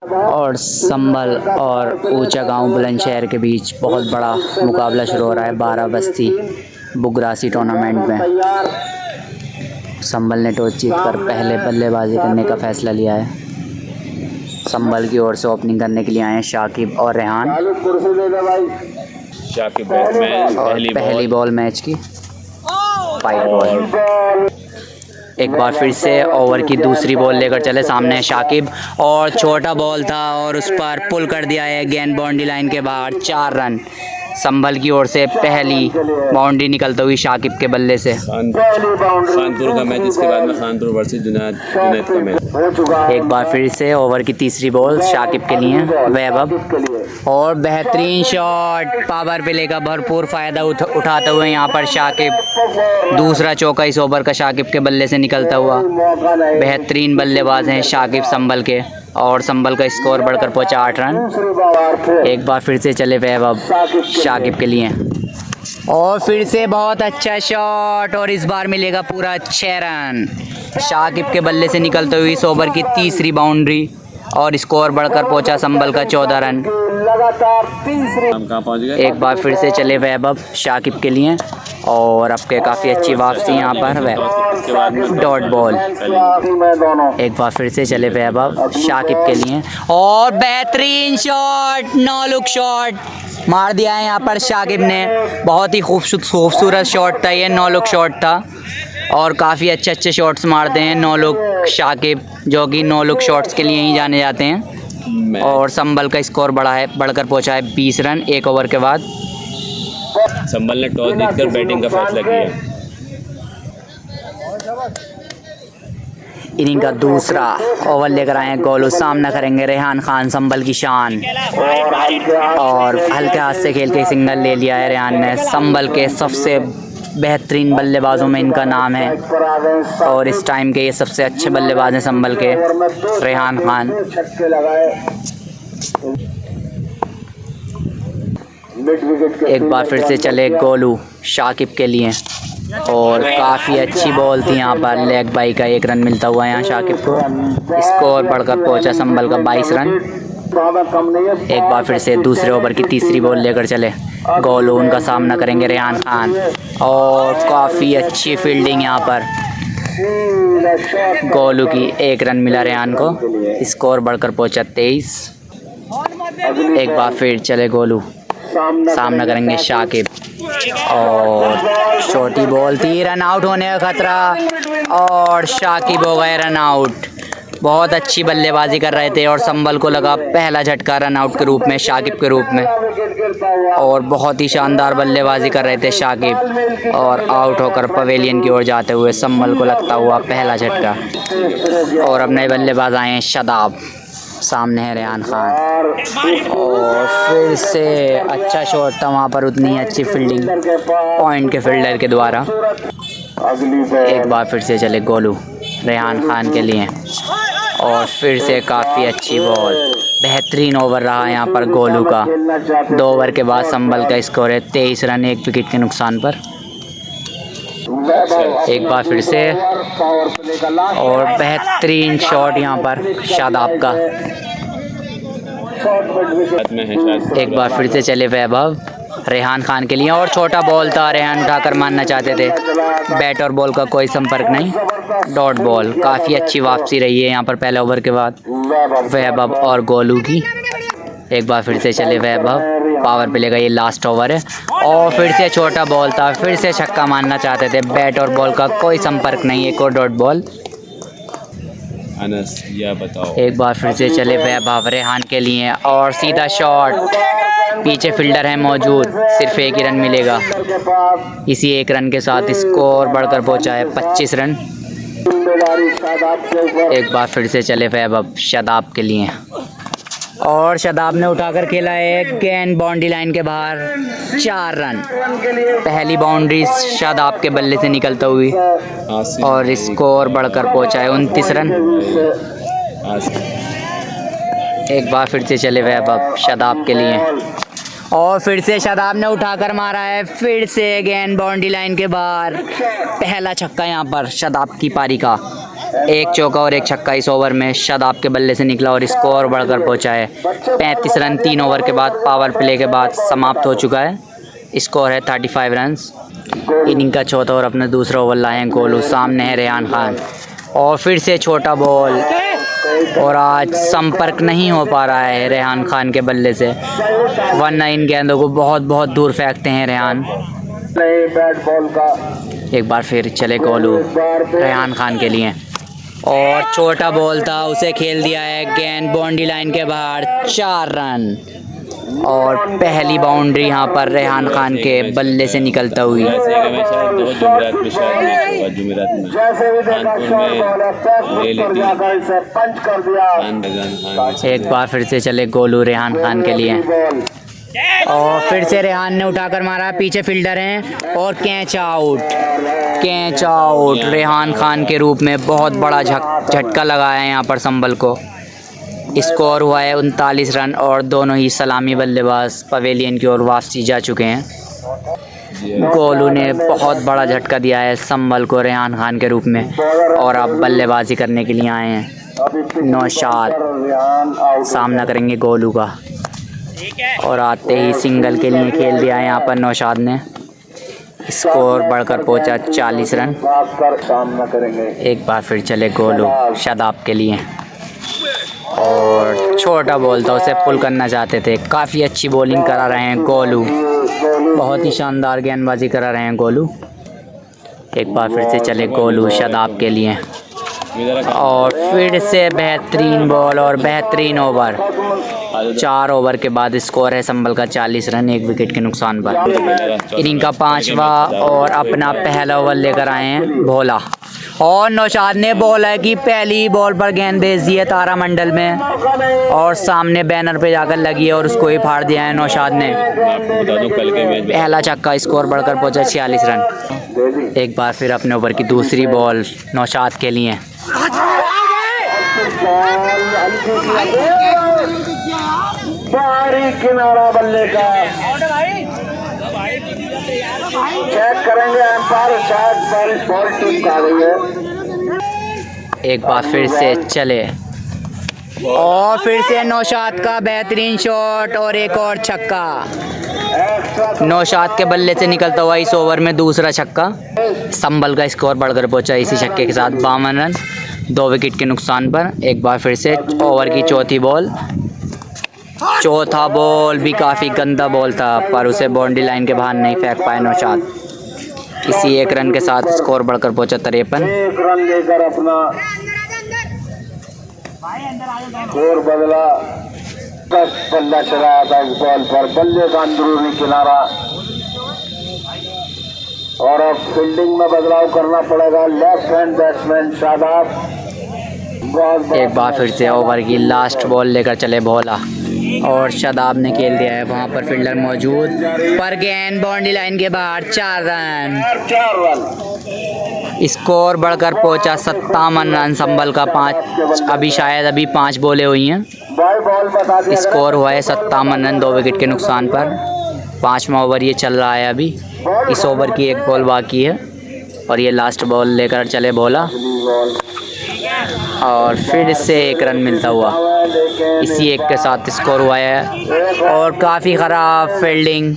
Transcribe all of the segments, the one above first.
और संभल और ऊंचा गांव बुलंदशहर के बीच बहुत बड़ा मुकाबला शुरू हो रहा है 12 बस्ती बुगरासी टूर्नामेंट में। संभल ने टॉस जीतकर पहले बल्लेबाजी करने का फैसला लिया है। संभल की ओर से ओपनिंग करने के लिए आए हैं शाकिब और रेहान। शाकिब और पहली बॉल मैच की 5 बॉल। एक बार फिर से ओवर की दूसरी बॉल लेकर चले, सामने है शाकिब और छोटा बॉल था और उस पर पुल कर दिया है गेंद बाउंड्री लाइन के बाहर। 4 रन। संभल की ओर से पहली बाउंड्री निकलते हुई शाकिब के बल्ले से। खानपुर का मैच, इसके बाद में खानपुर वर्सेस जुनैद का मैच। एक बार फिर से ओवर की तीसरी बॉल शाकिब के लिए वैभव और बेहतरीन शॉट, पावर प्ले का भरपूर फ़ायदा उठाते हुए यहाँ पर शाकिब। दूसरा चौका इस ओवर का शाकिब के बल्ले से निकलता हुआ। बेहतरीन बल्लेबाज हैं शाकिब संभल के और संभल का स्कोर बढ़कर पहुंचा 8 रन। एक बार फिर से चले वैभव शाकिब के लिए और फिर से बहुत अच्छा शॉट और इस बार मिलेगा पूरा 6 रन। शाकिब के बल्ले से निकलते हुए इस ओवर की तीसरी बाउंड्री और स्कोर बढ़कर पहुंचा संभल का 14 रन। एक बार फिर से चले वैभव शाकिब के लिए और अब के काफ़ी अच्छी वापसी यहाँ पर डॉट बॉल। एक बार फिर से चले वैभव शाकिब के लिए और बेहतरीन शॉट, नो लुक शॉट मार दिया है यहाँ पर शाकिब ने। बहुत ही खूबसूरत शॉट था ये, नो लुक शॉट था और काफ़ी अच्छे शॉट्स मारते हैं नो लुक शाकिब, जो कि नो लुक शॉट्स के लिए ही जाने जाते हैं। और संभल का स्कोर बढ़कर पहुंचा है 20 रन एक ओवर के बाद। संभल ने टॉस जीतकर बैटिंग का फैसला किया। इनिंग का दूसरा ओवर लेकर आए हैं गोलू। सामना करेंगे रेहान खान, संभल की शान, और हल्के हाथ से खेल के सिंगल ले लिया है रेहान ने। संभल के सबसे बेहतरीन बल्लेबाजों में इनका नाम है और इस टाइम के ये सबसे अच्छे बल्लेबाज हैं संभल के, रेहान खान। एक बार फिर से चले गोलू शाकिब के लिए और काफ़ी अच्छी बॉल थी यहाँ पर, लेग बाई का 1 रन मिलता हुआ यहाँ शाकिब को। स्कोर बढ़कर पहुँचा संभल का 22 रन। एक बार फिर से दूसरे ओवर की तीसरी बॉल लेकर चले गोलू, उनका सामना करेंगे रेहान खान और काफ़ी अच्छी फील्डिंग यहाँ पर गोलू की। 1 रन मिला रेहान को, स्कोर बढ़कर पहुँचा 23। एक बार फिर चले गोलू, सामना करेंगे शाकिब और छोटी बॉल थी, रन आउट होने का खतरा और शाकिब हो गए रन आउट। बहुत अच्छी बल्लेबाजी कर रहे थे और संभल को लगा पहला झटका रन आउट के रूप में, शाकिब के रूप में, और बहुत ही शानदार बल्लेबाजी कर रहे थे शाकिब और आउट होकर पवेलियन की ओर जाते हुए संभल को लगता हुआ पहला झटका। और अब नए बल्लेबाज आए हैं शादाब, सामने है रेहान खान और फिर से अच्छा शॉट था वहाँ पर, उतनी अच्छी फील्डिंग पॉइंट के फील्डर के द्वारा। एक बार फिर से चले गोलू रेहान खान के लिए और फिर से काफ़ी अच्छी बॉल। बेहतरीन ओवर रहा यहाँ पर गोलू का। 2 ओवर के बाद संभल का स्कोर है 23 रन 1 विकेट के नुकसान पर। एक बार फिर से और बेहतरीन शॉट यहाँ पर शादाब का। एक बार फिर से चले वैभव रेहान खान के लिए और छोटा बॉल था, रेहान उठाकर मारना चाहते थे, बैट और बॉल का कोई संपर्क नहीं, डॉट बॉल। काफ़ी अच्छी वापसी रही है यहाँ पर पहले ओवर के बाद वैभव और गोलू की। एक बार फिर से चले वैभव, पावर प्ले का ये लास्ट ओवर है और फिर से छोटा बॉल था, फिर से छक्का मारना चाहते थे, बैट और बॉल का कोई संपर्क नहीं, एक और डॉट बॉल। अनस या बताओ। एक बार फिर से चले वैभव रेहान के लिए और सीधा शॉट, पीछे फील्डर है मौजूद, सिर्फ 1 ही रन मिलेगा। इसी 1 रन के साथ स्कोर बढ़कर पहुंचा है 25 रन। एक बार फिर से चले वैभव शादाब के लिए और शादाब ने उठाकर खेला है गेंद बाउंड्री लाइन के बाहर। 4 रन। पहली बाउंड्री शादाब के बल्ले से निकलता हुई और स्कोर बढ़कर पहुंचा है 29 रन। एक बार फिर से चले वैभव शादाब के लिए और फिर से शादाब ने उठाकर मारा है, फिर से गेंद बाउंड्री लाइन के बाहर। पहला छक्का यहाँ पर शादाब की पारी का एक चौका और एक छक्का इस ओवर में शादाब के बल्ले से निकला और स्कोर बढ़कर पहुंचा है 35 रन। 3 ओवर के बाद पावर प्ले के बाद समाप्त हो चुका है। स्कोर है 35 रन्स। इनिंग का चौथा और अपना दूसरा ओवर लाए हैं गोलू। सामने है रेहान खान और फिर से छोटा बॉल और आज संपर्क नहीं हो पा रहा है रेहान खान के बल्ले से, वरना इन गेंदों को बहुत बहुत दूर फेंकते हैं रेहान। एक बार फिर चले गोलू रेहान खान के लिए और छोटा बॉल था, उसे खेल दिया है गेंद बाउंड्री लाइन के बाहर। 4 रन और पहली बाउंड्री यहाँ पर रेहान खान के बल्ले से निकलता हुई। एक बार फिर से चले गोलू रेहान खान के लिए और फिर से रेहान ने उठाकर मारा, पीछे फील्डर हैं और catch out. Catch out Rehan Khan के रूप में बहुत बड़ा झटका लगाया है यहाँ पर संभल को। स्कोर हुआ है 39 रन और दोनों ही सलामी बल्लेबाज पवेलियन की ओर वापसी जा चुके हैं। गोलू ने बहुत बड़ा झटका दिया है संभल को रेहान खान के रूप में और अब बल्लेबाजी करने के लिए आए हैं। नौशाद सामना करेंगे गोलू का और आते ही सिंगल के लिए खेल दिया है यहाँ पर नौशाद ने। स्कोर बढ़कर पहुंचा 40 रन। एक बार फिर चले गोलू शादाब के लिए और छोटा बॉल था, उसे पुल करना चाहते थे। काफ़ी अच्छी बॉलिंग करा रहे हैं गोलू, बहुत ही शानदार गेंदबाजी करा रहे हैं गोलू। एक बार फिर से चले गोलू शादाब के लिए और फिर से बेहतरीन बॉल और बेहतरीन ओवर। 4 ओवर के बाद स्कोर है संभल का 40 रन 1 विकेट के नुकसान पर। इनिंग का 5वां और अपना पहला ओवर लेकर आए हैं भोला और नौशाद ने बॉलर की पहली बॉल पर गेंद भेज दी है तारामंडल में और सामने बैनर पे जाकर लगी है और उसको ही फाड़ दिया है नौशाद ने। पहला छक्का, स्कोर बढ़कर पहुंचा 46 रन। एक बार फिर अपने ओवर की दूसरी बॉल नौशाद के लिए किनारा बल्ले का चेक करेंगे एम्पायर, शायद बॉल टीम का आ गई है। एक बार फिर से चले और फिर से नौशाद का बेहतरीन शॉट और एक और छक्का। नौशाद के बल्ले से निकलता हुआ इस ओवर में दूसरा छक्का। संभल का स्कोर बढ़कर पहुंचा इसी छक्के के साथ 52 रन 2 विकेट के नुकसान पर। एक बार फिर से ओवर की चौथी बॉल। चौथा बॉल भी काफ़ी गंदा बॉल था पर उसे बाउंड्री लाइन के बाहर नहीं फेंक पाए नौशाद। इसी 1 रन के साथ स्कोर बढ़कर पहुंचा 53। 1 रन लेकर अपना स्कोर बदला। बल्ला चलाया था इस बॉल पर, बल्ले का अंदरूनी किनारा और अब फील्डिंग में बदलाव करना पड़ेगा। Left hand batsman Shadab. एक बार फिर से ओवर की लास्ट बॉल लेकर चले भोला और शादाब ने खेल दिया है, वहां पर फील्डर मौजूद पर गेंद बाउंड्री लाइन के बाहर। 4 रन। स्कोर बढ़कर पहुंचा 57 रन। संभल का 5 अभी 5 बॉलें हुई हैं। स्कोर हुआ है 57 रन 2 विकेट के नुकसान पर। 5वां ओवर ये चल रहा है अभी। इस ओवर की 1 बॉल बाकी है और ये लास्ट बॉल लेकर चले भोला और फिर से 1 रन मिलता हुआ इसी 1 के साथ स्कोर हुआ है और काफ़ी ख़राब फील्डिंग।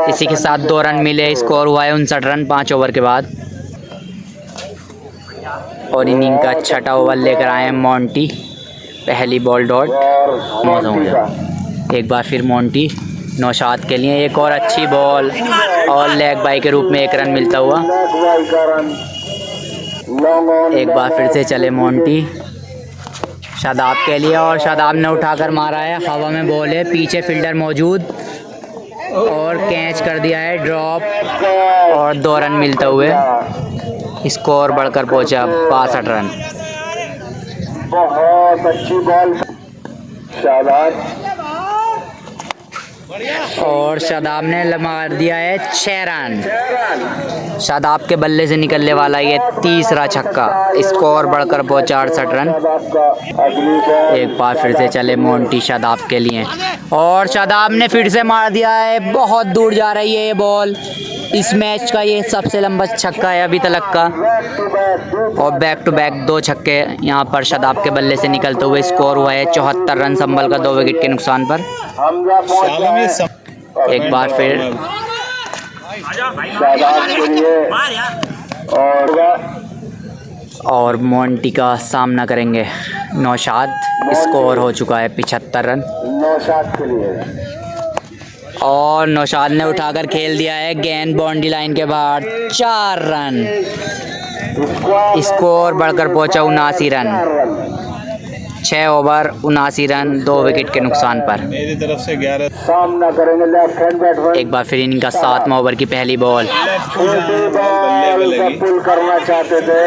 इसी के साथ 2 रन मिले। स्कोर हुआ है 59 रन 5 ओवर के बाद और इनिंग का 6ठा ओवर लेकर आए हैं मोंटी। पहली बॉल डॉट मौसम हो गया। एक बार फिर मोंटी नौशाद के लिए एक और अच्छी बॉल और लेग बाई के रूप में 1 रन मिलता हुआ। एक बार फिर से चले मोंटी शादाब के लिए और शादाब ने उठाकर मारा है, हवा में बॉल है, पीछे फील्डर मौजूद और कैच कर दिया है ड्रॉप और 2 रन मिलते हुए स्कोर बढ़कर पहुंचा 62 रन। बहुत अच्छी बॉल शादाब और शादाब ने मार दिया है 6 रन। शादाब के बल्ले से निकलने वाला ये तीसरा छक्का। स्कोर बढ़कर पहुंचा 68 रन। एक बार फिर से चले मोंटी शादाब के लिए और शादाब ने फिर से मार दिया है। बहुत दूर जा रही है ये बॉल इस मैच का ये सबसे लंबा छक्का है अभी तक का। और बैक टू बैक 2 छक्के यहाँ पर शादाब के बल्ले से निकलते हुए स्कोर हुआ है 74 रन संभल का 2 विकेट के नुकसान पर। एक बार फिर और मोंटी का सामना करेंगे नौशाद। स्कोर हो चुका है 75 रन नौशाद के लिए। और नौशाद ने उठाकर खेल दिया है गेंद बाउंड्री लाइन के बाहर। 4 रन, स्कोर बढ़कर पहुंचा 79 रन। 6 ओवर 79 रन 2 विकेट के नुकसान पर। मेरी तरफ से 11 सामना करेंगे लेफ्ट हैंड बैट्समैन। एक बार फिर इनका 7वां ओवर की पहली बॉल। पुल करना चाहते थे,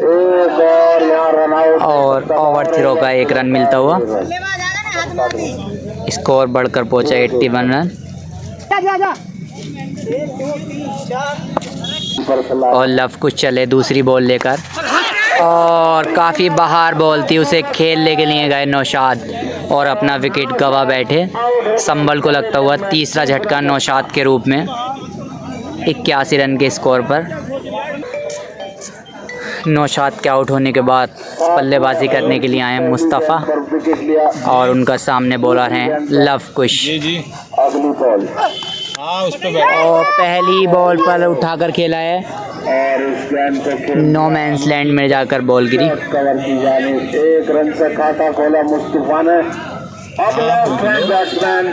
एक और यहाँ रन आउट। और ओवर थ्रो का 1 रन मिलता हुआ स्कोर बढ़कर पहुंचा 81 रन। और लव कुछ चले दूसरी बॉल लेकर, और काफ़ी बाहर बॉल थी, उसे खेलने के लिए गए नौशाद और अपना विकेट गंवा बैठे। संभल को लगता हुआ तीसरा झटका नौशाद के रूप में 81 रन के स्कोर पर। नौशाद के आउट होने के बाद बल्लेबाजी करने के लिए आए मुस्तफ़ा और उनका सामने बॉलर हैं लव कुश। जी अगली बॉल उस पे और पहली बॉल पर उठाकर खेला है, और इस गेंद को नो मैंस लैंड में जाकर बॉल गिरी। कवर की जानी। 1 रन से खाता खोला मुस्तफा ने। अब left hand batsman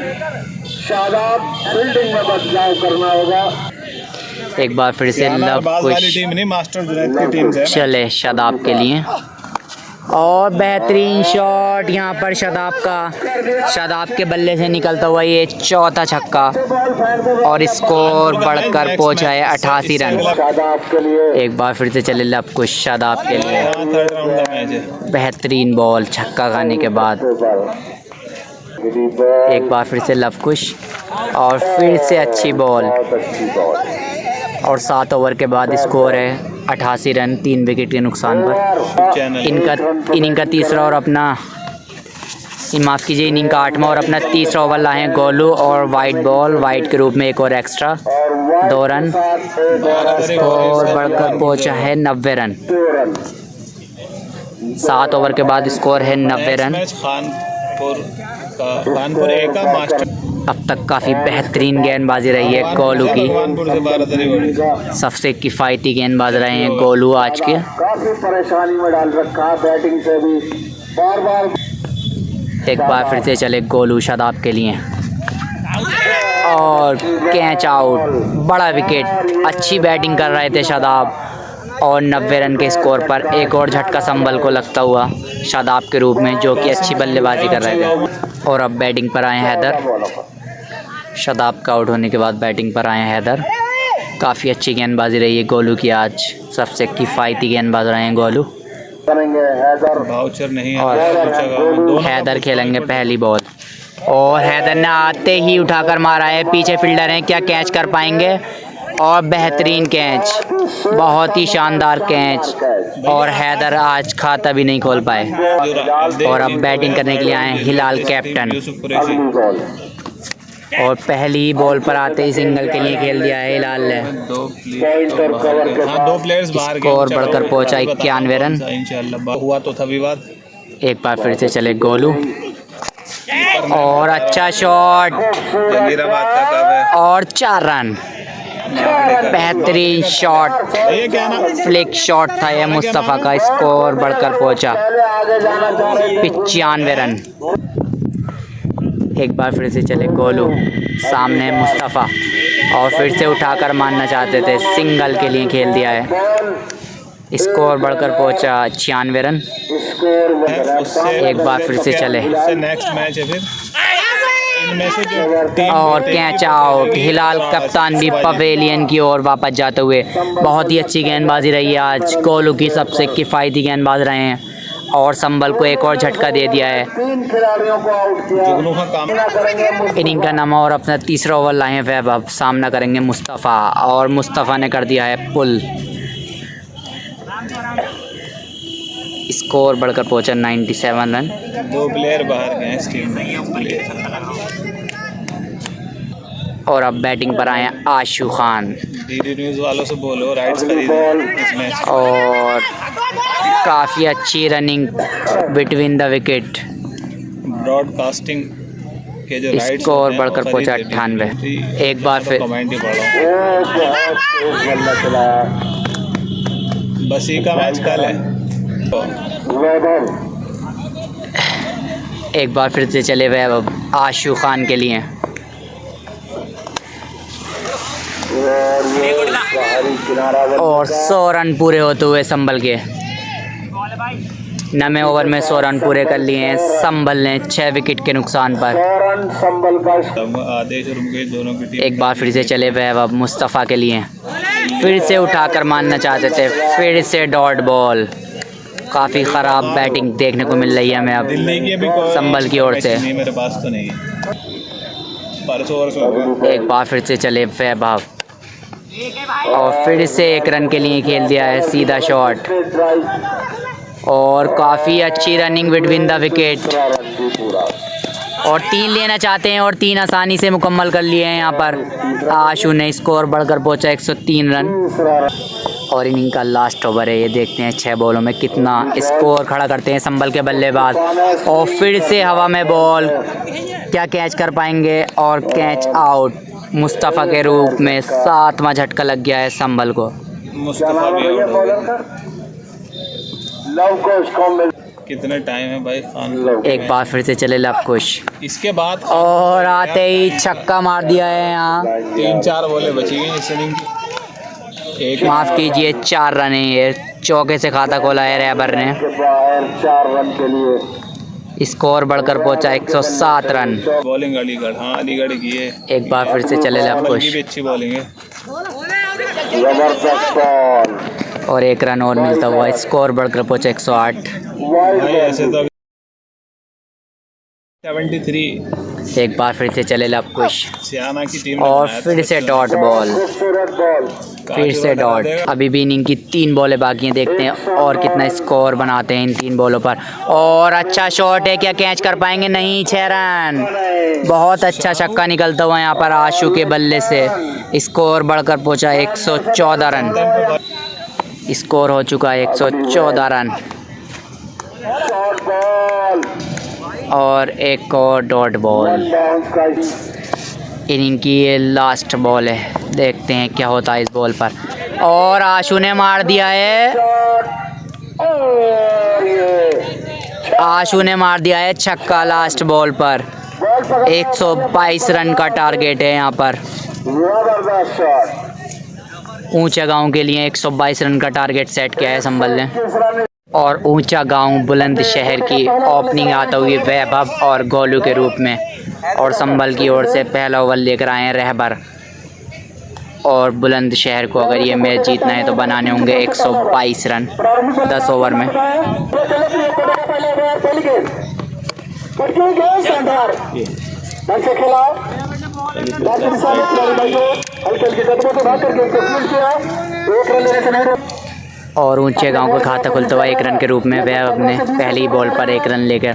Shadab, fielding में बदलाव करना होगा। एक बार फिर से लव कुश टीम नहीं, मास्टर जुनैद की टीम से चले शादाब के लिए। और बेहतरीन शॉट यहाँ पर शादाब का, शादाब के बल्ले से निकलता हुआ ये 4था छक्का और स्कोर बढ़कर पहुंचा है 88 रन। शादाब के लिए एक बार फिर से चले लव कुश शादाब के लिए। थर्ड राउंड का मैच है। बेहतरीन बॉल छक्का खाने के बाद एक बार फिर से लव कुश और फिर से अच्छी बॉल। अच्छी बॉल। और 7 ओवर के बाद स्कोर है 88 रन 3 विकेट के नुकसान पर। इनिंग का तीसरा और अपना, माफ़ कीजिए, इनिंग का 8वां और अपना तीसरा ओवर लाए हैं गोलू और वाइट बॉल, वाइट के रूप में 1 और एक्स्ट्रा 2 रन। स्कोर बढ़कर पहुंचा है 90 रन। 7 ओवर के बाद स्कोर है 90 रन। कानपुर ए का मास्टर। अब तक काफ़ी बेहतरीन गेंदबाजी रही है गोलू की, कानपुर से 12 तारीख सबसे किफ़ायती गेंदबाज रहे हैं गोलू आज के। काफी परेशानी में डाल रखा बैटिंग से भी, बार बार। एक बार फिर से चले गोलू शादाब के लिए और कैच आउट, बड़ा विकेट। अच्छी बैटिंग कर रहे थे शादाब और 90 रन के स्कोर पर एक और झटका संभल को लगता हुआ शादाब के रूप में, जो कि अच्छी बल्लेबाजी कर रहे थे। और अब बैटिंग पर आए हैदर। शादाब का आउट होने के बाद बैटिंग पर आए हैदर। काफ़ी अच्छी गेंदबाजी रही है गोलू की आज, सबसे किफ़ायती गेंदबाज रहे हैं गोलू। भाउचर नहीं और हैदर खेलेंगे पहली बॉल और हैदर ने आते ही उठाकर मारा है। पीछे फील्डर हैं, क्या कैच कर पाएंगे? और बेहतरीन कैच, बहुत ही शानदार कैच। और हैदर आज खाता भी नहीं खोल पाए। और अब बैटिंग करने के लिए आए हिलाल कैप्टन और पहली बॉल पर आते ही सिंगल के लिए खेल दिया है हिलाल ने। 2 प्लेयर्स बाहर। स्कोर बढ़कर पहुंचा 91 रन। इंशाल्लाह हुआ तो था विवाद। एक बार फिर से चले गोलू और अच्छा शॉट जमीराबाद का कब है और 4 रन। बेहतरीन शॉट, ये क्या ना फ्लिक शॉट था यह मुस्तफ़ा का। स्कोर बढ़कर पहुंचा 95 रन। एक बार फिर से चले गोलू, सामने मुस्तफ़ा और फिर से उठाकर मारना चाहते थे, सिंगल के लिए खेल दिया है। स्कोर बढ़कर पहुंचा 96 रन। एक बार फिर से चले नेक्स्ट मैच है फिर इनमें से जो और कैच आउट। हिलाल कप्तान भी पवेलियन की ओर वापस जाते हुए। बहुत ही अच्छी गेंदबाजी रही है आज, गोलू की सबसे किफ़ायती गेंदबाज रहे हैं और संभल को एक और झटका दे दिया है। 3 खिलाड़ियों को आउट किया। जुगनू का काम इनिंग का नामा और अपना तीसरा ओवर लाए हैं वैभव। सामना करेंगे मुस्तफ़ा और मुस्तफ़ा ने कर दिया है पुल। स्कोर बढ़कर पहुंचा 97 रन। 2 प्लेयर बाहर गए इस टीम में। और अब बैटिंग पर आए हैं आशू खान। डीडी न्यूज़ वालों से बोलो राइट्स खरीदो इस मैच की। और काफ़ी अच्छी running between the wicket. Broadcasting के जो राइट्स स्कोर बढ़कर पहुंचा 98। एक बार फिर कमेंट ही पढ़ो। वो बहुत तेज बल्ला चलाया बस ही का मैच कल है। वैभव। एक बार फिर से चले वैभव आशू खान के लिए। और ये बाहरी किनारा और 100 रन पूरे होते हुए संभल के 9वें ओवर में 100 रन पूरे कर लिए हैं संभल ने 6 विकेट के नुकसान पर। 100 रन संभल का आदेश और मुकेश दोनों की टीम एक बार फिर से चले वैभव मुस्तफ़ा के लिए। फिर से उठाकर मारना चाहते थे, फिर से डॉट बॉल। काफ़ी ख़राब बैटिंग देखने को मिल रही है हमें अब दिल्ली की अभी कोई संभल की ओर से। नहीं, मेरे पास तो नहीं है। परसों और सो एक बार फिर से चले वैभव और फिर से 1 रन के लिए खेल दिया है सीधा शॉट। और काफ़ी अच्छी रनिंग बिटवीन द विकेट। और 3 लेना चाहते हैं और 3 आसानी से मुकम्मल कर लिए हैं यहाँ पर आशू ने। स्कोर बढ़कर पहुंचा 103 रन। और इनिंग का लास्ट ओवर है, ये देखते हैं 6 बॉलों में कितना स्कोर खड़ा करते हैं संभल के बल्लेबाज। और फिर से हवा में बॉल, क्या कैच कर पाएंगे? और कैच आउट मुस्तफ़ा के रूप में। 7वां झटका लग गया है संभल को। मुस्तफा भी आउट हो गया। कितने टाइम है भाई खान? एक बार फिर से चले लवकुश इसके बाद और आते ही छक्का मार दिया है यहाँ। 3-4 बॉलें बची गई इस इनिंग की। एक माफ़ कीजिए 4 रन है ये। चौके से खाता खोला है रैबर ने। बाहर 4 रन के लिए स्कोर बढ़कर पहुंचा 107 रन। बॉलिंग अलीगढ़, हाँ अलीगढ़ की है। एक बार फिर से चले संभल की लवकुश भी अच्छी बॉलिंग है। जबरदस्त बॉल। और 1 रन और मिलता हुआ स्कोर बढ़कर पहुंचा 108। वाइड भाई बॉल। ऐसे तो 73 एक बार फिर से चले लवकुश सियाना की टीम ने और बनाया फिर था। से डॉट बॉल। खूबसूरत बॉल। फिर से डॉट। अभी भी इनिंग की 3 बॉलें बाकी हैं, देखते हैं और कितना स्कोर बनाते हैं इन 3 बॉलों पर। और अच्छा शॉट है, क्या कैच कर पाएंगे? नहीं, 6 रन। बहुत अच्छा छक्का निकलता हुआ यहाँ पर आशू के बल्ले से। स्कोर बढ़कर पहुंचा 114 रन। स्कोर हो चुका है 114 रन। Short ball. और एक और डॉट बॉल। बाउंस का इनिंग की ये लास्ट बॉल है, देखते हैं क्या होता है इस बॉल पर। और आशू ने मार दिया है। और ये आशू ने मार दिया है छक्का लास्ट बॉल पर। बॉल पकड़। 122 रन का टारगेट है यहाँ पर। जबरदस्त शॉट। ऊंचा गांव के लिए 122 रन का टारगेट सेट किया है संभल ने। तीसरा नहीं। और ऊंचा गांव बुलंदशहर की ओपनिंग आता हुई वैभव और गोलू के रूप में। और संभल की ओर से पहला ओवर लेकर आए हैं रहबर। और बुलंदशहर को अगर ये मैच जीतना है तो बनाने होंगे 122 रन 10 ओवर में। और ऊंचे गांव का खाता खुलता हुआ 1 रन के रूप में वैभव ने पहली बॉल पर 1 रन लेकर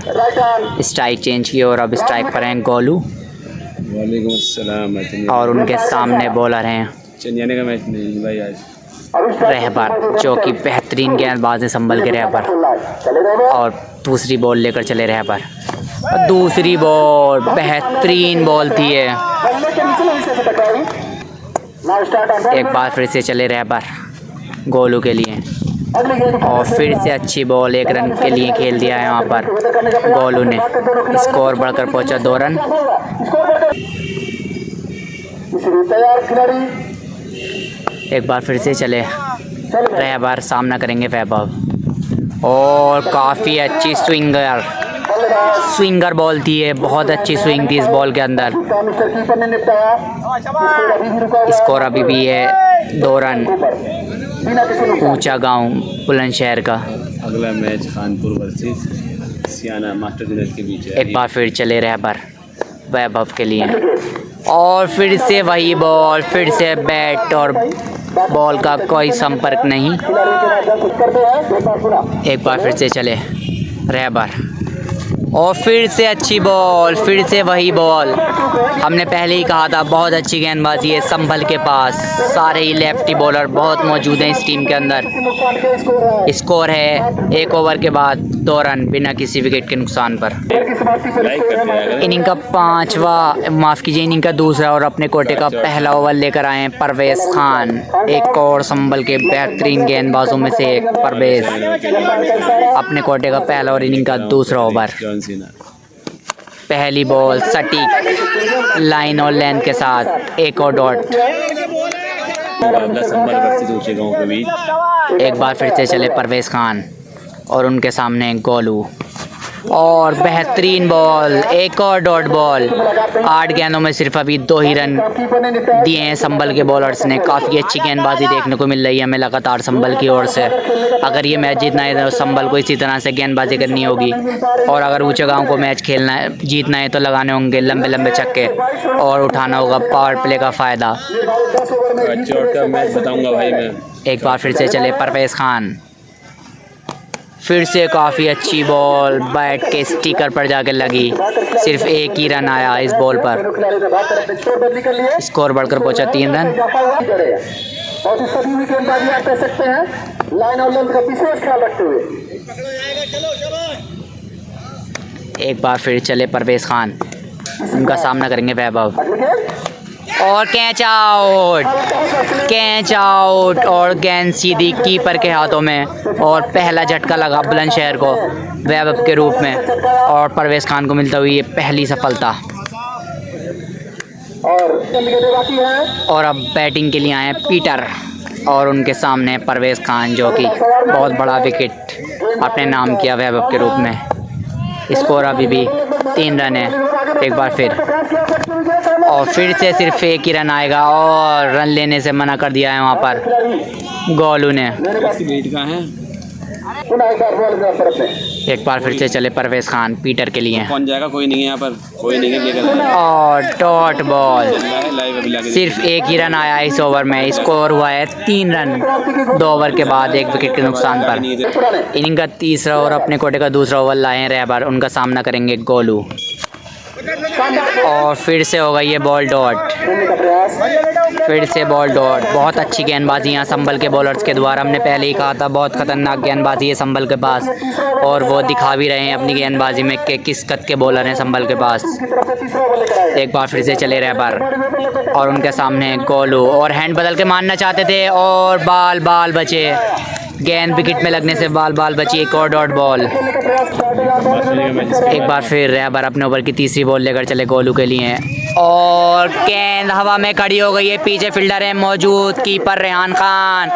स्ट्राइक चेंज की। और अब स्ट्राइक पर हैं गोलू वालेकुम अस्सलाम। और उनके सामने बॉलर हैं चंदियाने का मैच नहीं भाई आज। रहबर, जो कि बेहतरीन गेंदबाज है संभल के रहबर। और दूसरी बॉल लेकर चले रहबर। और दूसरी बॉल बेहतरीन बॉल थी ये। एक बार फिर से चले रहबर गोलू के लिए। और फिर से अच्छी बॉल 1 रन के लिए खेल दिया है यहाँ पर गोलू ने। स्कोर बढ़कर पहुंचा 2 रन। एक बार फिर से चले रहबर, सामना करेंगे वैभव। और काफ़ी अच्छी स्विंगर बॉल थी ये, बहुत अच्छी स्विंग थी इस बॉल के अंदर। स्कोर अभी भी है 2 रन। ऊंचा गांव बुलंदशहर का। अगला मैच खानपुर वर्सेस सियाना मास्टर जुनैद के बीच है। एक बार फिर चले रहबर वैभव के लिए। और फिर से वही बॉल, फिर से बैट और बॉल का कोई संपर्क नहीं। एक बार फिर से चले रहबर। और फिर से अच्छी बॉल, फिर से वही बॉल। हमने पहले ही कहा था बहुत अच्छी गेंदबाजी है संभल के पास। सारे ही लेफ्टी बॉलर बहुत मौजूद हैं इस टीम के अंदर। स्कोर है 1 ओवर के बाद 2 रन बिना किसी विकेट के नुकसान पर। लाइक करते हैं इनिंग का 5वां, माफ़ कीजिए, इनिंग का दूसरा और अपने कोटे का पहला ओवर लेकर आए हैं परवेज़ खान। एक और संभल के बेहतरीन गेंदबाजों में से एक परवेज़। अपने कोटे का पहला और इनिंग का दूसरा ओवर। John Cena. पहली बॉल सटीक लाइन और लेंथ के साथ, एक और डॉट। मुकाबला संभल वर्सेस ऊंचे गांव के बीच। एक बार फिर से चले परवेज़ खान और उनके सामने गोलू। और बेहतरीन बॉल, एक और डॉट बॉल। 8 गेंदों में सिर्फ अभी 2 ही रन दिए हैं संभल के बॉलर्स ने। काफ़ी अच्छी गेंदबाजी देखने को मिल रही है हमें लगातार संभल की ओर से। अगर ये मैच जीतना है तो संभल को इसी तरह से गेंदबाजी करनी होगी, और अगर ऊंचे गांव को मैच खेलना है, जीतना है तो लगाने होंगे लंबे लंबे छक्के और उठाना होगा पावर प्ले का फ़ायदा। चोट का मैच बताऊंगा भाई मैं। एक बार फिर से चले परवेज़ खान। फिर से काफ़ी अच्छी बॉल बैट के स्टिकर पर जाकर लगी। सिर्फ 1 ही रन आया इस बॉल पर। स्कोर बढ़कर पहुंचा 3 रन। और सभी भी गेंदबाजी आप कर सकते हैं, लाइन और लेंथ का विशेष ख्याल रखते हुए। एक बार फिर चले परवेज़ खान, उनका सामना करेंगे वैभव। और कैच आउट, कैच आउट और गेंद सीधी कीपर के हाथों में। और पहला झटका लगा बुलंदशहर को वैभव के रूप में, और परवेज़ खान को मिलता हुई ये पहली सफलता। और अब बैटिंग के लिए आए हैं पीटर, और उनके सामने परवेज़ खान जो कि बहुत बड़ा विकेट अपने नाम किया वैभव के रूप में। स्कोर अभी भी 3 रन है। एक बार फिर, और फिर से सिर्फ 1 ही रन आएगा, और रन लेने से मना कर दिया है वहाँ पर गोलू ने। इसकी लीड कहाँ है? एक बार फिर से चले परवेज़ खान पीटर के लिए, कौन जाएगा? कोई नहीं है यहाँ पर, कोई नहीं है लेकर। और डॉट बॉल। लाइव अभी लगे। सिर्फ 1 ही रन आया इस ओवर में। स्कोर हुआ है 3 रन 2 ओवर के बाद 1 विकेट के नुकसान पर। इनिंग का तीसरा और अपने कोटे का दूसरा ओवर लाए हैं रहबर। उनका सामना करेंगे गोलू, और फिर से होगा ये बॉल डॉट। फिर से बॉल डॉट। बहुत अच्छी गेंदबाजी यहाँ संभल के बॉलर्स के द्वारा। हमने पहले ही कहा था बहुत खतरनाक गेंदबाजी है संभल के पास, और वो दिखा भी रहे हैं अपनी गेंदबाजी में कि किस कद के बॉलर हैं संभल के पास। एक बार फिर से चले रहबर, और उनके सामने गोलू, और हैंड बदल के मारना चाहते थे, और बाल बचे। गेंद विकेट में लगने से बाल बची। एक और डॉट बॉल। एक बार फिर रहबर अपने ओवर की तीसरी बॉल लेकर चले गोलू के लिए, और गेंद हवा में खड़ी हो गई है। पीछे फील्डर है मौजूद, कीपर रेहान खान,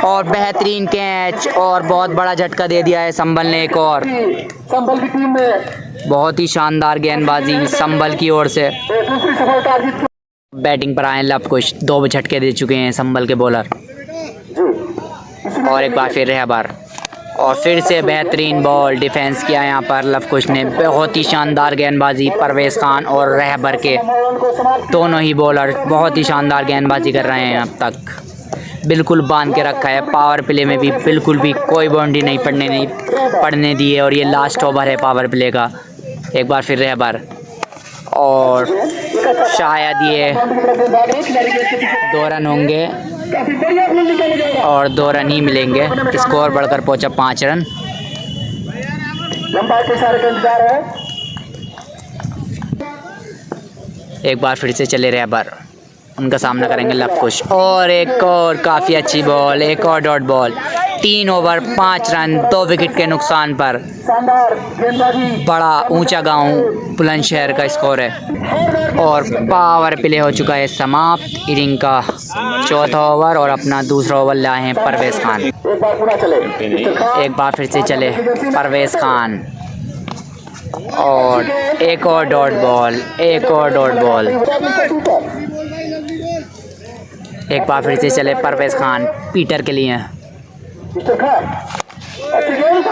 और बेहतरीन कैच, और बहुत बड़ा झटका दे दिया है संभल ने एक और। संभल की टीम में बहुत ही शानदार गेंदबाजी संभल की ओर से। बैटिंग पर आए लव कुश, 2 झटके दे चुके हैं संभल के बॉलर। और एक बार फिर रहबर, और फिर से बेहतरीन बॉल डिफेंस किया यहाँ पर लव कुश ने। बहुत ही शानदार गेंदबाजी परवेज़ खान और रहबर के, दोनों ही बॉलर बहुत ही शानदार गेंदबाजी कर रहे हैं। अब तक बिल्कुल बांध के रखा है। पावर प्ले में भी बिल्कुल भी कोई बाउंड्री नहीं पड़ने दी है, और ये लास्ट ओवर है पावर प्ले का। एक बार फिर रहबर, और शायद ये 2 रन होंगे, और 2 रन ही मिलेंगे। स्कोर बढ़कर पहुंचा 5 रन। एक बार फिर से चले रहबर, उनका सामना करेंगे लव कुश, और एक और काफ़ी अच्छी बॉल, एक और dot ball. 3 over 5 run 2 wicket के नुकसान पर। बड़ा ऊंचा गांव बुलंदशहर का स्कोर है, और पावर प्ले हो चुका है समाप्त। इनिंग का 4था ओवर, और अपना दूसरा ओवर लाए हैं परवेज़ खान। एक बार फिर से चले परवेज़ खान, और एक और डॉट बॉल, एक और डॉट बॉल। एक बार फिर से चले परवेज़ खान पीटर के लिए,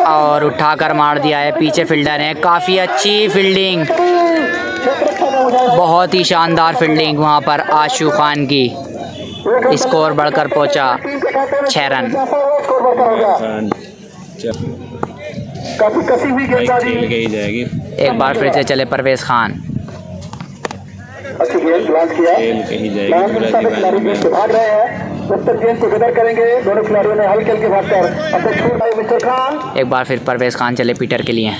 और उठाकर मार दिया है। पीछे फील्डर है, काफ़ी अच्छी फील्डिंग, बहुत ही शानदार फील्डिंग वहाँ पर आशू खान की। स्कोर बढ़कर पहुँचा 6 रन। काफी कसी हुई गेंदबाजी खेल के ही जाएगी। एक बार फिर से चले परवेज खान। अच्छी गेंद ग्लास किया। खेल कहीं जाएगी ग्लास पूरा सारे खिलाड़ी गेंद से भाग रहे हैं। जब तक गेंद को गदर करेंगे दोनों खिलाड़ियों ने हल्के हल्के भागकर अपने छोड़ पाए मिस्टर खान। एक बार फिर परवेज खान चले पीटर के लिए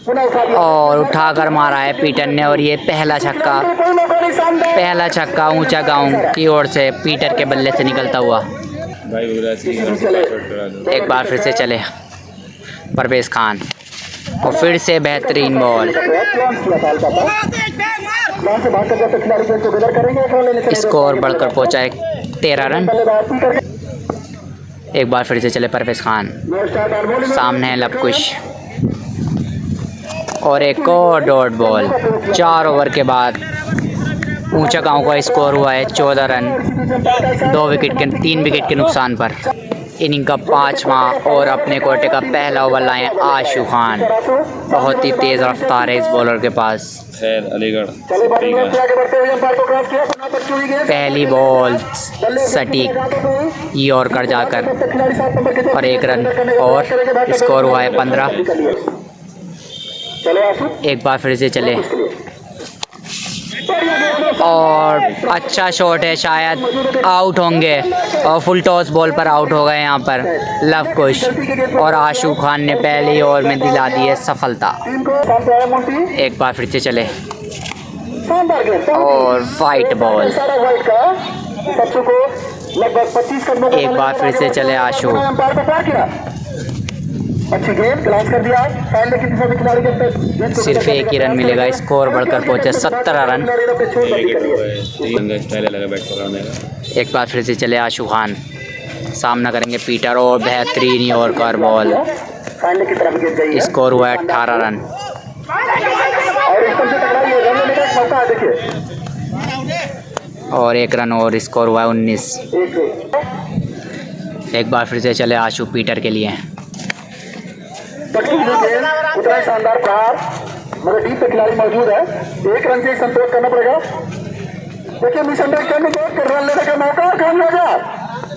पुनः उठा दिया और उठाकर मारा है पीटर ने, और ये पहला छक्का, कोई मौका नहीं सामने। पहला छक्का ऊंचा गांव की ओर से पीटर के बल्ले से निकलता हुआ। भाई युवराज सिंह घर से पासवर्ड करा दो। एक बार फिर से चले परवेज खान और फिर से बेहतरीन बॉल। प्लान किया था हल्का सा। प्लान से भागकर जब तक खिलाड़ी गेंद को गदर करेंगे खेल लेने से स्कोर बढ़कर पहुंचा है 13 रन। बल्लेबाज पीटर के एक बार फिर से चले परवेज खान, नो स्टार्ट और बॉलिंग सामने है लवकुश और एक और डॉट बॉल। 4 ओवर के बाद ऊंचा गांव का स्कोर हुआ है 14 रन 3 विकेट के नुकसान पर। इनिंग का 5वां और अपने कोटे का पहला ओवर लाए आशु खान। बहुत ही तेज़ रफ्तार है इस बॉलर के पास। खैर अलीगढ़ चले बॉलिंग में आगे बढ़ते हुए अंपायर को क्रॉस किया। पुनः पर चुनी गेंद पहली बॉल सटीक यॉर्कर जाकर खिलाड़ी 7 नंबर के और 1 रन और स्कोर हुआ है 15। चले आशु एक बार फिर से चले और अच्छा शॉट है, शायद आउट होंगे और फुल टॉस बॉल पर आउट हो गए यहाँ पर लवकुश, और आशु खान ने पहली ओवर में दिला दी है सफलता। टीम को सामने आया मोंटी। एक बार फिर से चले शानदार गेंद और वाइट बॉल। सारा वाइट का बच्चों को लगभग 25 कदमों एक बार फिर से चले आशु। अंपायर को पार किया। अच्छी गेंद ग्लास कर दिया। पहले की दिशा में खिलाड़ी के गेंद को सिर्फ 1 ही रन मिलेगा, स्कोर बढ़कर पहुंचे 17 रन। तीन गज पहले लगा बैट पकड़ने का। एक बार फिर से चले आशु खान, सामना करेंगे पीटर और बेहतरीन यॉर्कर बॉल। पहले की तरफ गेंद गई है स्कोर हुआ है 18 रन। और इस पर से टकराई है। रन लेने का एक मौका है, देखिए और 1 रन और स्कोर हुआ है 19। एक एक बार फिर से चले आशु पीटर के लिए पटकी हुई गेंद, उतना ही शानदार प्रहार, मगर डीप पे खिलाड़ी मौजूद है। 1 रन से ही संतोष करना पड़ेगा। देखिए मिसअंडरस्टैंडिंग कर रन लेने का मौका कम लगा।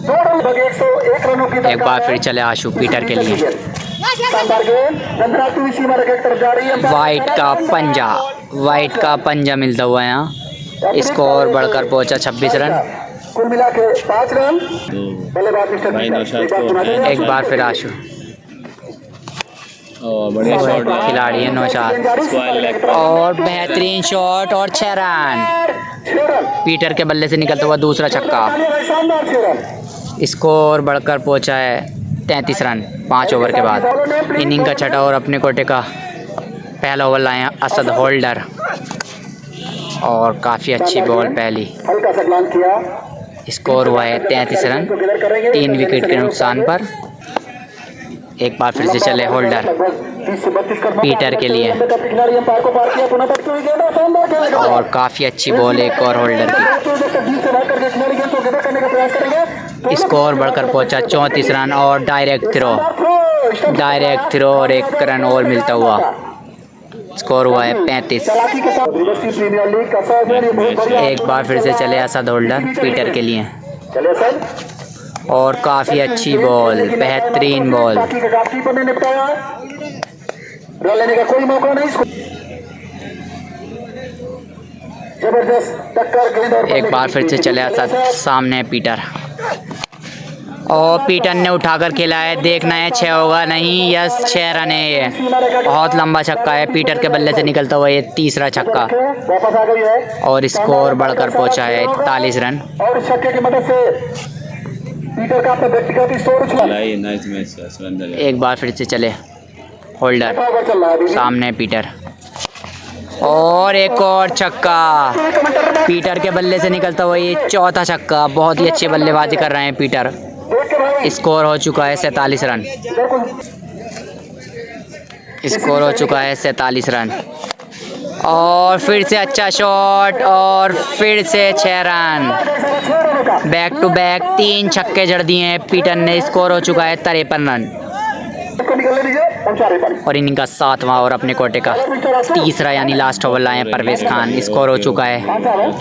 2 रन लगे 101 रनों की। एक बार फिर चले आशु पीटर के लिए। शानदार गेंद गंधराती हुई सीमा रेखा की तरफ जा रही है। वाइट का पंजा मिलता हुआ यहाँ। स्कोर बढ़कर पहुंचा 26 रन। कुल मिला के 5 रन। तो बल्लेबाज मिस्टर भाई पीटर। नौशाद एक बार को सुना दें। एक बार फिर आशु, और बढ़िया शॉट खिलाड़ी है नौशाद, स्क्वायर लेग और बेहतरीन शॉट और 6 रन। 6 रन। पीटर के बल्ले से निकलता हुआ दूसरा छक्का। शानदार 6 रन। स्कोर बढ़कर पहुंचा है 33 रन 5 ओवर के बाद। इनिंग का छठा और अपने कोटे का पहला ओवर लाए हैं असद होल्डर, और काफ़ी अच्छी बॉल पहली। हल्का सा ग्लांस किया। स्कोर हुआ है 33 रन 3 विकेट के नुकसान पर। एक बार फिर से चले होल्डर पीटर के लिए, और काफ़ी अच्छी बॉल एक और होल्डर की। स्कोर बढ़कर पहुंचा 34 रन और डायरेक्ट थ्रो और 1 रन और मिलता हुआ। स्कोर हुआ है 35। एक बार फिर से चले असद होल्डर पीटर के लिए, और काफ़ी अच्छी बॉल, बेहतरीन बॉल। लेने का कोई मौका नहीं। जबरदस्त टक्कर गेंद और एक बार फिर से चले असद, सामने है पीटर, और पीटर ने उठाकर खेला है। देखना है 6 होगा, नहीं, यस 6 रन है। ये बहुत लंबा छक्का है पीटर के बल्ले से निकलता हुआ, ये तीसरा छक्का, वापस आ गई है। और स्कोर बढ़कर पहुंचा है 41 रन। और इस छक्के की मदद से पीटर का अपना व्यक्तिगत स्कोर उछला। Nice match Surendra. एक बार फिर से चले होल्डर, चल रहा है अभी। सामने है पीटर, और एक और छक्का पीटर के बल्ले से निकलता हुआ, ये चौथा छक्का। बहुत ही अच्छी बल्लेबाजी कर रहे हैं पीटर। स्कोर हो चुका है 47 रन। स्कोर हो चुका है 47 रन, और फिर से अच्छा शॉट, और फिर से 6 रन। बैक टू बैक 3 छक्के जड़ दिए हैं पीटर ने। स्कोर हो चुका है 53 रन। निकलने दीजिए। पहुंचा रहे पानी। और इनिंग का 7वां और अपने कोटे का तीसरा यानी लास्ट ओवर लाए हैं परवेज खान। स्कोर हो चुका है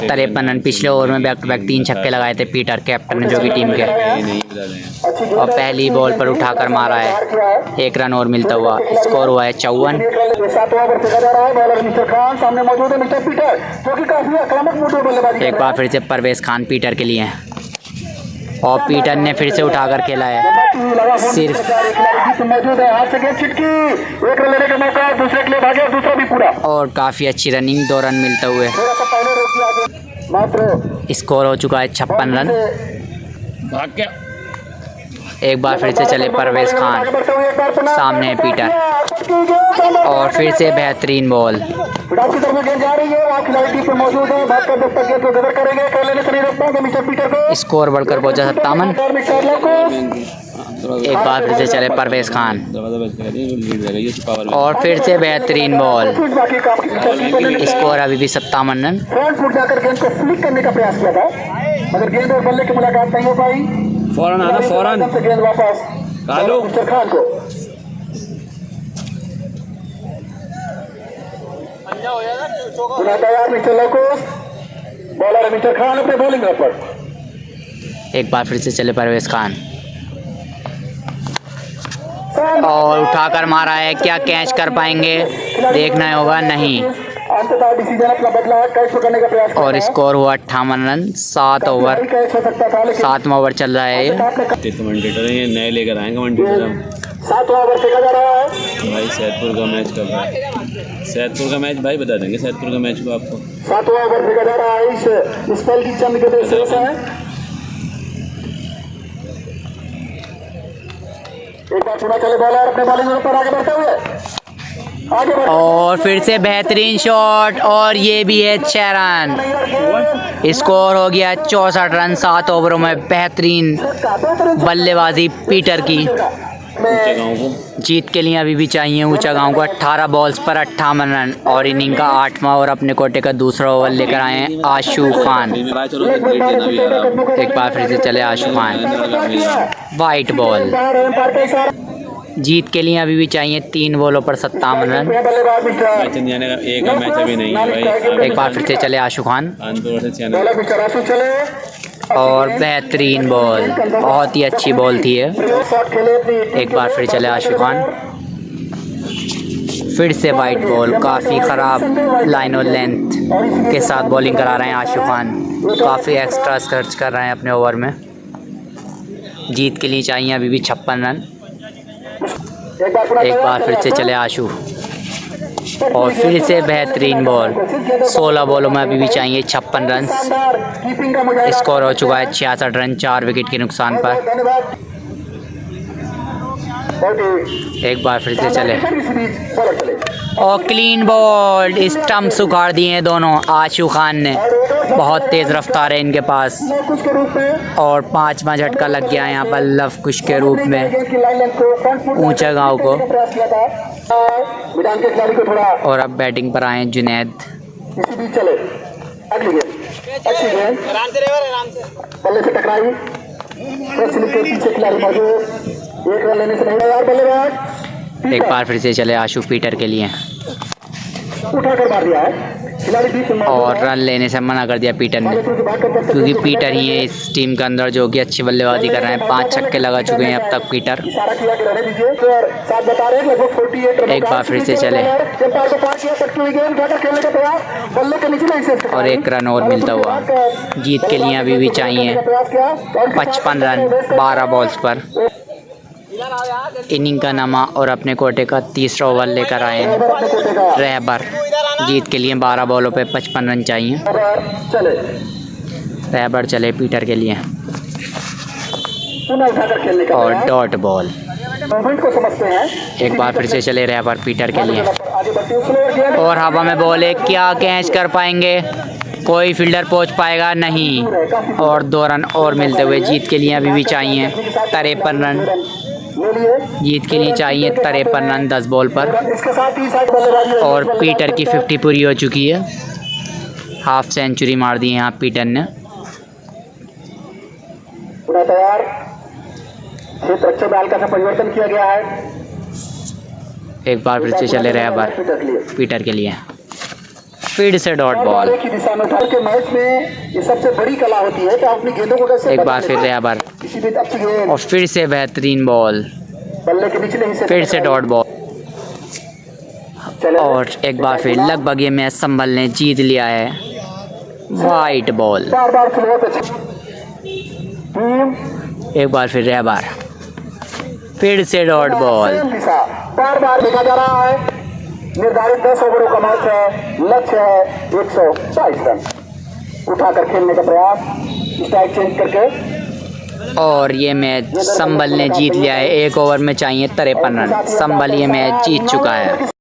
53 रन। पिछले ओवर में बैक टू बैक 3 छक्के लगाए थे पीटर कैप्टन जो कि टीम के, नहीं बता दें। और पहली बॉल पर उठाकर मारा है, 1 रन और मिलता हुआ। स्कोर हुआ है 54। 7वां ओवर फेंका जा रहा है। बॉलर मिस्टर खान, सामने मौजूद है मिस्टर पीटर जो कि काफी आक्रामक मोटे बल्लेबाजी एक बार फिर से परवेज खान पीटर के लिए, और पीटर ने फिर से उठाकर खेला है। सिर्फ मौजूद है, हाथ से गेंद छिटकी, 1 रन लेने का मौका, दूसरे के लिए भागे, दूसरा भी पूरा। और काफ़ी अच्छी रनिंग, 2 रन मिलते हुए। थोड़ा सा पहले रोक दिया आगे। मात्र स्कोर हो चुका है 56 रन। भाग क्या? एक बार फिर से चले परवेज खान, सामने है पीटर, और फिर से बेहतरीन बॉल। विराट की तरफ में गेंद जा रही है, वहाँ खिलाड़ी टीम पे मौजूद है, भाग कर दस्तक गेंद को कवर करेंगे, कर लेने से नहीं रोक पाएंगे मिस्टर पीटर को। स्कोर बढ़कर पहुंचा 57। एक बार फिर से चले परवेज खान, और फिर से बेहतरीन बॉल। स्कोर अभी भी 57 रन। फ्रंट फुट जाकर गेंद को फ्लिक करने का प्रयास किया था, मगर गेंद और बल्ले की मुलाकात नहीं हो पाई। फौरन आना, फौरन से गेंद वापस कालू। मिस्टर खान को। पुनः तैयार मिस्टर लोकोस, बॉलर है मिस्टर खान अपने बॉलिंग पर। एक बार फिर से चले परवेज खान, और उठाकर मारा है। क्या कैच कर पाएंगे, देखना होगा। नहीं। अंततः डिसीजन अपना बदला, कैच पकड़ने का प्रयास किया और था। स्कोर हुआ 58 रन। 7 ओवर, कैच हो सकता था, लेकिन 7वां ओवर चल रहा है ये। कमेंटेटर है, ये नए लेकर आए कमेंटेटर हम। 7वां ओवर फेंका जा रहा है। भाई सैदपुर का मैच कब है? सैदपुर का मैच भाई बता देंगे, सैदपुर का मैच को आपको। 7वां ओवर फेंका जा रहा है। इस स्पेल की चंद गेंदें शेष है। एक बार पुनः चले बॉलर अपने बॉलिंग पर आगे बढ़ते हुए, आगे बढ़ते और फिर से बेहतरीन शॉट, और ये भी है 6 रन। स्कोर हो गया 64 रन 7 ओवरों में। बेहतरीन बल्लेबाजी पीटर की। ऊंचे गाँव को जीत के लिए अभी भी चाहिए ऊंचा गांव को। 18 बॉल्स पर 58 रन, और इनिंग का 8वां और अपने कोटे का दूसरा ओवर लेकर आए हैं आशू खान। चलो देख लेना भी आ रहा। एक बार फिर से चले आशू खान, वाइट बॉल। जीत के लिए अभी भी चाहिए 3 बॉलों पर 57 रन। मैच नहीं आने का, एक का मैच अभी नहीं है भाई। एक बार फिर से चले आशू खान, कानपुर से 96। बॉलर मिस्टर आशु चले, और बेहतरीन बॉल, बहुत ही अच्छी बॉल थी ये। शॉट खेले अपनी। एक बार फिर चले आशू खान, फिर से वाइट बॉल। काफ़ी ख़राब लाइन और लेंथ के साथ बॉलिंग करा रहे हैं आशू खान। काफ़ी एक्स्ट्रास खर्च कर रहे हैं अपने ओवर में। जीत के लिए चाहिए अभी भी 56 रन। एक बार फिर से चले आशू, और फिर से बेहतरीन बॉल। 16 बॉलों में अभी भी चाहिए 56 रन। कीपिंग का मुजाहिदा। स्कोर हो चुका है 66 रन 4 विकेट के नुकसान पर। धन्यवाद। एक बार फिर से चले, बॉलर चले, और क्लीन बॉल। स्टम्प उखाड़ दिए हैं दोनों आशू खान ने। बहुत तेज़ रफ्तार है इनके पास, कुछ के रूप में और 5वां झटका लग गया है यहाँ पर लव कुश के रूप में गेंद की लाइन लेंथ को फ्रंट फुट ऊंचा गांव को। प्रयास किया था। मैदान के खिलाड़ी को थोड़ा और अब बैटिंग पर आए जुनैद। इसी बीच चले, अगली गेंद, अच्छी गेंद, बल्ले से टकराई, स्लिप के पीछे खिलाड़ी मौजूद, 1 रन लेने से नहीं तैयार बल्लेबाज। एक बार फिर से चले आशू पीटर के लिए, उठाकर मार दिया है खिलाड़ी बीच में और रन लेने से मना कर दिया पीटर ने, क्योंकि पीटर ही है इस टीम के अंदर जो कि अच्छी बल्लेबाजी कर रहे हैं। 5 छक्के लगा चुके हैं अब तक पीटर। इशारा किया कि रहने दीजिए, फिर साथ बता रहे हैं लगभग 48 रन। एक बार फिर से चले, जब पार को पार किया, पटकी हुई गेंद उठाकर खेलने का प्रयास, बल्ले के नीचे नहीं से और 1 रन और मिलता हुआ। जीत के लिए अभी भी चाहिए 55 रन 12 बॉल्स पर। इनिंग का नमा और अपने कोटे का तीसरा ओवर लेकर आए हैं रहबर। जीत के लिए 12 बॉलों पे 55 रन चाहिए। चले, रहबर चले पीटर के लिए, पुनः उठाकर खेलने का और प्रयास। Dot ball. मूवमेंट को समझते हैं। एक बार फिर से चले रहबर पीटर के लिए, आगे बढ़ती हुई स्लोअर गेंद, और हवा में बॉल है। क्या कैच कर पाएंगे, कोई फील्डर पहुंच पाएगा नहीं, और 2 रन और मिलते हुए। जीत के लिए अभी भी चाहिए 53 रन। ले लिए, जीत के लिए चाहिए 53 रन 10 बॉल पर, इसके साथ ही साइड बल्लेबाजी और पीटर की 50 पूरी हो चुकी है। हाफ सेंचुरी मार दी है यहाँ पीटर ने। पुनः तैयार, क्षेत्र रक्षक में हल्का सा परिवर्तन किया गया है। एक बार फिर से चले रहे बार पीटर के लिए, फिर से डॉट बॉल। की दिशा में उठा के मैच में ये सबसे बड़ी कला होती है कि आप अपनी गेंदों को कैसे एक बार फिर रहा बार किसी भी अच्छी गेंद और फिर से बेहतरीन बॉल, बल्ले के निचले हिस्से फिर से डॉट बॉल। और एक बार फिर लगभग ये मैच संभल ने जीत लिया है, वाइट बॉल। बार-बार बहुत अच्छा टीम एक बार फिर रहा बार, फिर से डॉट बॉल। बार-बार देखा जा रहा है। निर्धारित 10 ओवरों का मैच है, लक्ष्य है 122 रन। उठाकर खेलने का प्रयास, स्ट्राइक चेंज करके, और ये मैच संभल ने जीत लिया है। 1 ओवर में चाहिए 53 रन, संभल ये मैच जीत चुका है।